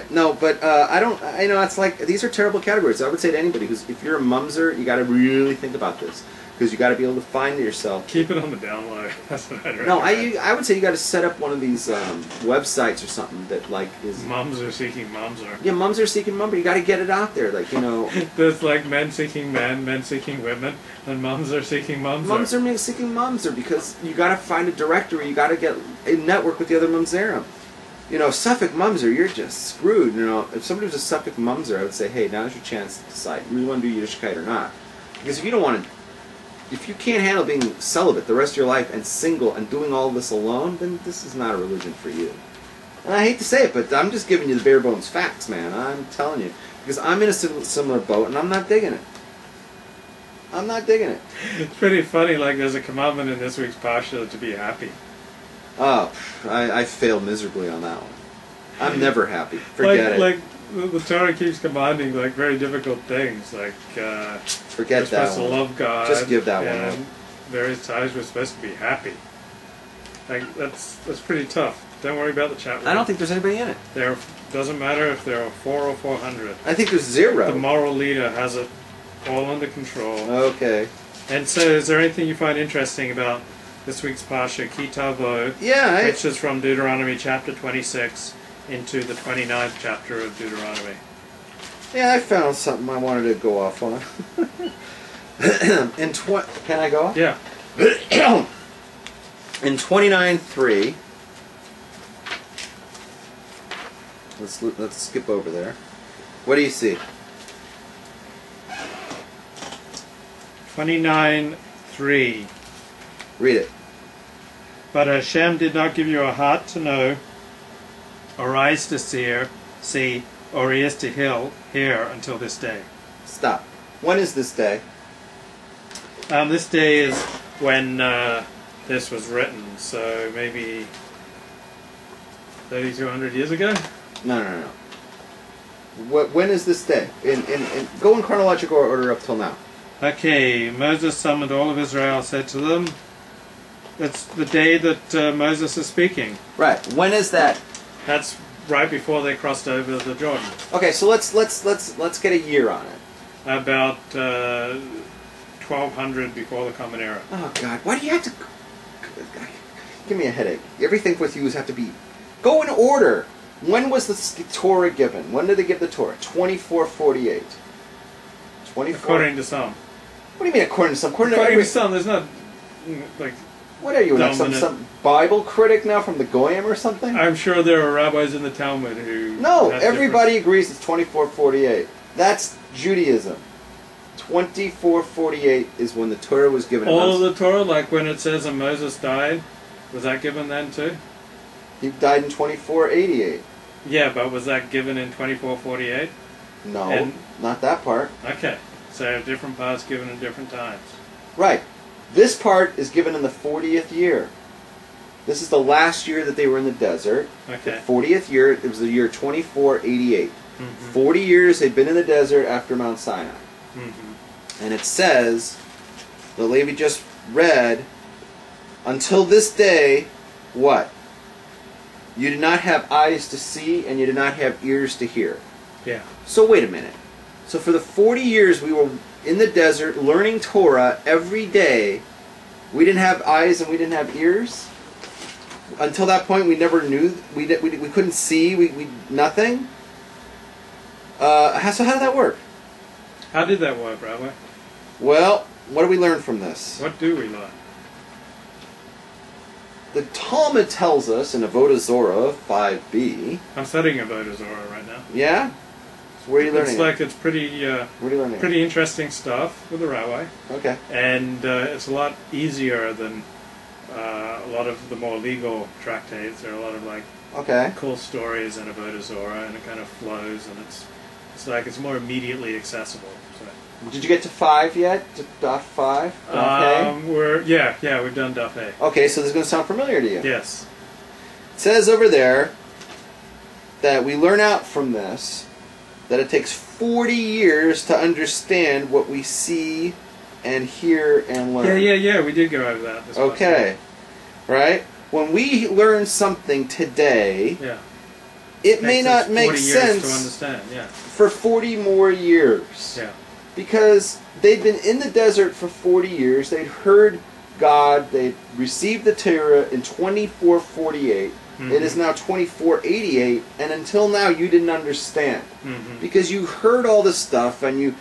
No, but I don't. I know it's like these are terrible categories. I would say to anybody who's, if you're a mumser, you got to really think about this because you got to be able to find yourself. Keep it on the down low. That's what I'd recommend. No, I would say you got to set up one of these websites or something that like is. Mums are seeking mumser. Yeah, mums are seeking mumser. You got to get it out there, like There's like men seeking men seeking women, and mums are seeking mumser. Mums are seeking mumser because you got to find a directory. You got to get a network with the other mumserim. Suffolk mumser, you're just screwed. If somebody was a Suffolk mumser, I would say, hey, now's your chance to decide. You really want to do Yiddishkeit or not? Because if you don't want to, if you can't handle being celibate the rest of your life and single and doing all this alone, then this is not a religion for you. And I hate to say it, but I'm just giving you the bare bones facts, man. I'm telling you. Because I'm in a similar boat and I'm not digging it. I'm not digging it. It's pretty funny, like there's a commandment in this week's Parsha to be happy. Oh, I failed miserably on that one. I'm never happy. Forget it. Like the Torah keeps commanding like very difficult things, like forget we're that supposed one. to love God. Just give that one and up. Various times we're supposed to be happy. Like that's pretty tough. Don't worry about the chat room. I don't think there's anybody in it. Doesn't matter if there are 4 or 400. I think there's 0. The moral leader has it all under control. Okay. And so, is there anything you find interesting about this week's Parsha, Tavo, yeah, which is from Deuteronomy chapter 26 into the 29th chapter of Deuteronomy? Yeah, I found something I wanted to go off on. Can I go off? Yeah. In 29:3, let's skip over there. What do you see? 29:3. Read it. But Hashem did not give you a heart to know, or eyes to see, or ears to hear until this day. Stop. When is this day? This day is when this was written, so maybe 3,200 years ago? No. When is this day? Go in chronological order up till now. Okay, Moses summoned all of Israel, said to them, it's the day that Moses is speaking. Right. When is that? That's right before they crossed over the Jordan. Okay, so let's get a year on it. About 1200 before the Common Era. Oh God, why do you have to give me a headache? Everything with you has have to be go in order. When was the Torah given? When did they give the Torah? 2448. 24. According to some. What do you mean according to some? According to some, there's not like. What are you, like some Bible critic now from the Goyim or something? I'm sure there are rabbis in the Talmud who... No, everybody agrees it's 2448. That's Judaism. 2448 is when the Torah was given. All of the Torah, like when it says and Moses died, was that given then too? He died in 2488. Yeah, but was that given in 2448? No, not that part. Okay, so different parts given in different times. Right. This part is given in the 40th year. This is the last year that they were in the desert. Okay. The 40th year, it was the year 2488. Mm-hmm. 40 years they'd been in the desert after Mount Sinai. Mm-hmm. And it says, the Levi just read, until this day, what? You did not have eyes to see and you did not have ears to hear. Yeah. So wait a minute. So for the 40 years we were in the desert learning Torah every day, we didn't have eyes and we didn't have ears? Until that point we never knew, we couldn't see, we nothing? So how did that work? How did that work, Rabbi? Well, what do we learn from this? What do we learn? The Talmud tells us in Avodah Zorah 5b. I'm studying Avodah Zorah right now. Yeah? So where are you learning? It's like it's pretty where are you learning pretty interesting stuff with the rabbi. Okay. And it's a lot easier than a lot of the more legal tractates. There are a lot of like cool stories in Avodah Zorah, and it kind of flows, and it's like it's more immediately accessible. So. Did you get to 5 yet? To Daf 5? We've done Daf A. Okay, so this is going to sound familiar to you. Yes. It says over there that we learn out from this that it takes 40 years to understand what we see and hear and learn. Yeah. We did go over that. Okay. Right? When we learn something today, it may not make sense to understand, for 40 more years. Yeah. Because they'd been in the desert for 40 years, they'd heard God, they'd received the Torah in 2448. Mm-hmm. It is now 2488, and until now you didn't understand. Mm-hmm. Because you heard all this stuff, and you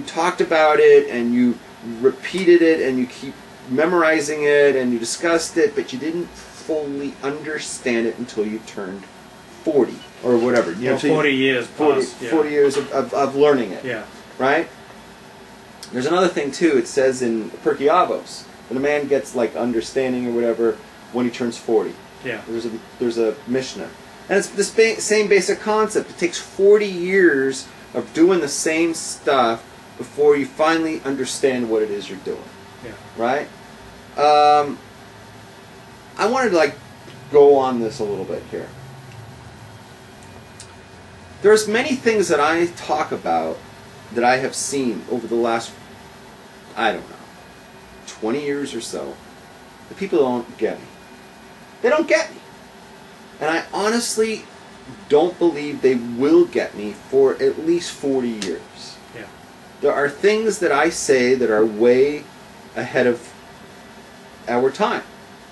talked about it, and you repeated it, and you keep memorizing it, and you discussed it, but you didn't fully understand it until you turned 40, or whatever. You know, 40 years 40, plus. Yeah. 40 years of learning it. Yeah. Right? There's another thing, too. It says in Pirkei Avos, that a man gets, like, understanding or whatever when he turns 40. Yeah. There's a Mishnah. And it's the same basic concept. It takes 40 years of doing the same stuff before you finally understand what it is you're doing. Yeah. Right? I wanted to, like, go on this a little bit here. There's many things that I talk about that I have seen over the last, I don't know, 20 years or so, that people don't get me. They don't get me. And I honestly don't believe they will get me for at least 40 years. Yeah. There are things that I say that are way ahead of our time.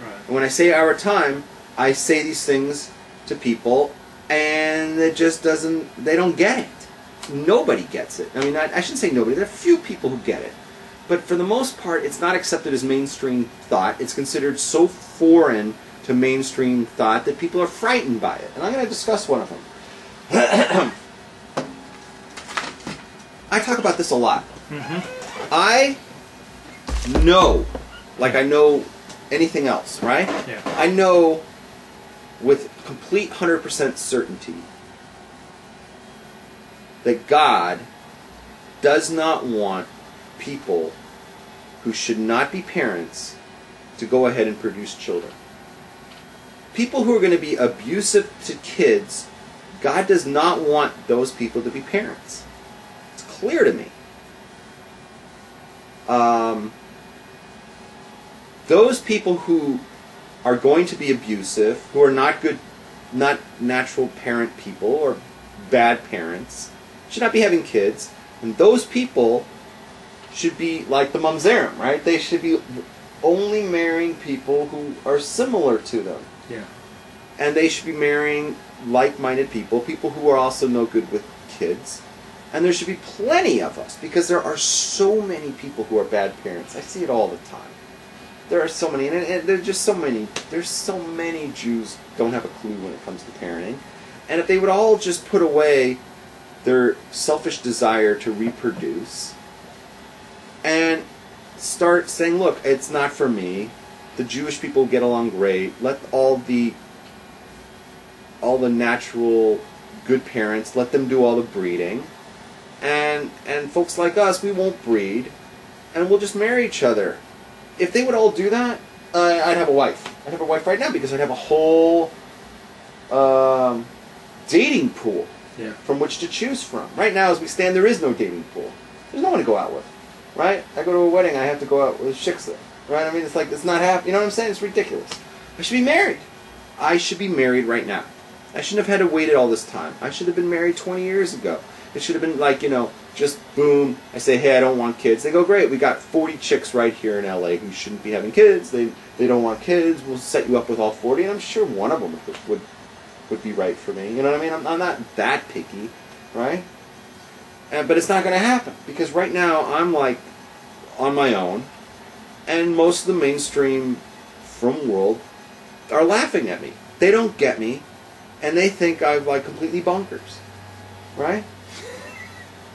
Right. And when I say our time, I say these things to people, and it just doesn't, they don't get it. Nobody gets it. I mean, I shouldn't say nobody. There are a few people who get it. But for the most part, it's not accepted as mainstream thought. It's considered so foreign to mainstream thought that people are frightened by it. And I'm going to discuss one of them. I talk about this a lot. Mm-hmm. I know, like I know anything else, right? Yeah. I know with complete 100% certainty that God does not want people who should not be parents to go ahead and produce children. People who are going to be abusive to kids, God does not want those people to be parents. It's clear to me. Those people who are going to be abusive, who are not good, not natural parent people, or bad parents, should not be having kids. And those people should be like the mamzerim, right? They should be only marrying people who are similar to them. Yeah. And they should be marrying like-minded people, people who are also no good with kids. And there should be plenty of us, because there are so many people who are bad parents. I see it all the time. There are so many, and there's just so many. There's so many Jews don't have a clue when it comes to parenting. And if they would all just put away their selfish desire to reproduce and start saying, look, it's not for me. The Jewish people get along great. Let all the natural good parents, let them do all the breeding. And folks like us, we won't breed, and we'll just marry each other. If they would all do that, I'd have a wife. I'd have a wife right now, because I'd have a whole dating pool from which to choose from. Right now, as we stand, there is no dating pool. There's no one to go out with, right? I go to a wedding, I have to go out with shiksa, right? I mean, it's like, it's not happening. You know what I'm saying? It's ridiculous. I should be married. I should be married right now. I shouldn't have had to wait all this time. I should have been married 20 years ago. It should have been like, just boom, I say, hey, I don't want kids. They go, great, we got 40 chicks right here in LA who shouldn't be having kids. They don't want kids. We'll set you up with all 40, and I'm sure one of them would be right for me. You know what I mean? I'm not that picky, right? But it's not going to happen, because right now I'm like on my own, and most of the mainstream from world are laughing at me. They don't get me, and they think I'm like completely bonkers, right?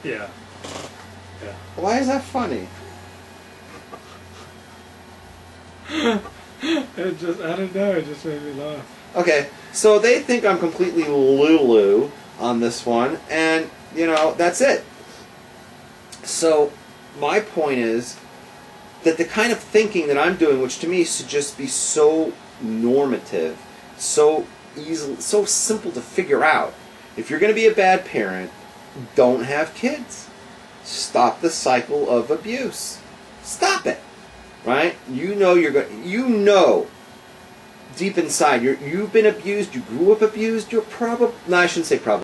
Yeah. Yeah. Why is that funny? I don't know, it just made me laugh. Okay, so they think I'm completely Lulu on this one, and, that's it. So, my point is that the kind of thinking that I'm doing, which to me should just be so normative, so easy, so simple to figure out. If you're going to be a bad parent, don't have kids. Stop the cycle of abuse. Stop it. Right? You know deep inside, you've been abused, you grew up abused, you're probably, no, I shouldn't say probably.